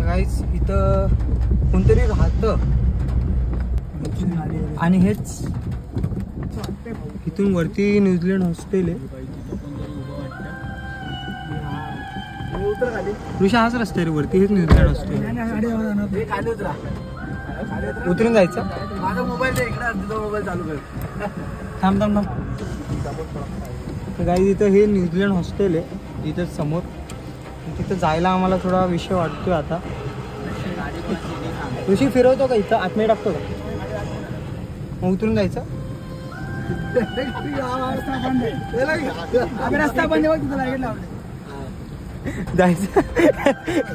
गाईस इथं कोणतरी राहतं आणि हेच इथून वरती न्यूझीलंड हॉस्टेल आहे. ऋषा हाच रस्ता आहे रे वरती, हेच न्यूझीलंड हॉस्टेल. उतरून जायचं. माझा मोबाईल दे इकडे, तुझा मोबाईल चालू कर. थांब थांब थांब. तर गाईस इथं हे न्यूझीलंड हॉस्टेल आहे इथं समोर. तिथं जायला आम्हाला थोडा विषय वाटतोय आता. ऋषी फिरवतो का इथं आतमध्ये टाकतो का, मग उतरून जायचं. रस्ता बंद आहे तिथं, लाईट लावले जायचं.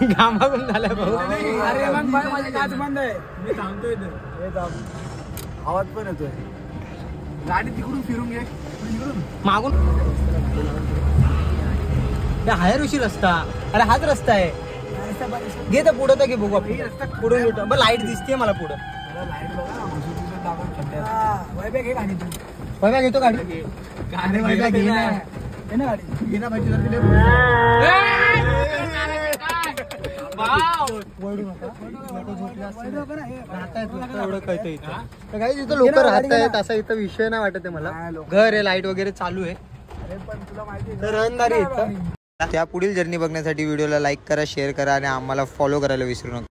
घामागून झालाय भाऊ. अरे मग बाय माझी काच बंद आहे, मी थांबतोय इथं. आवाज पण येतोय. गाडी तिकडून फिरून घे मागून. आहे ऋषी रस्ता. अरे हाच रस्ता आहे. घे तर पुढं तर घे बघू आपण. पुढे बरं लाईट दिसते मला पुढं. वैभव घे गाडी, तू वैभव घेतो गाडी. अरे वैभव घे ना, घे ना गाडी, घे ना पाहिजे. एवढं कळतं इथं. तर काही तिथं लोक राहत आहेत असा इथं विषय नाही वाटत आहे मला. घर आहे, लाईट वगैरे चालू आहे, तर रहदारी इथं. त्या पुढील जर्नी बघण्यासाठी व्हिडिओला लाईक करा, शेअर करा आणि आम्हाला फॉलो करायला विसरू नका.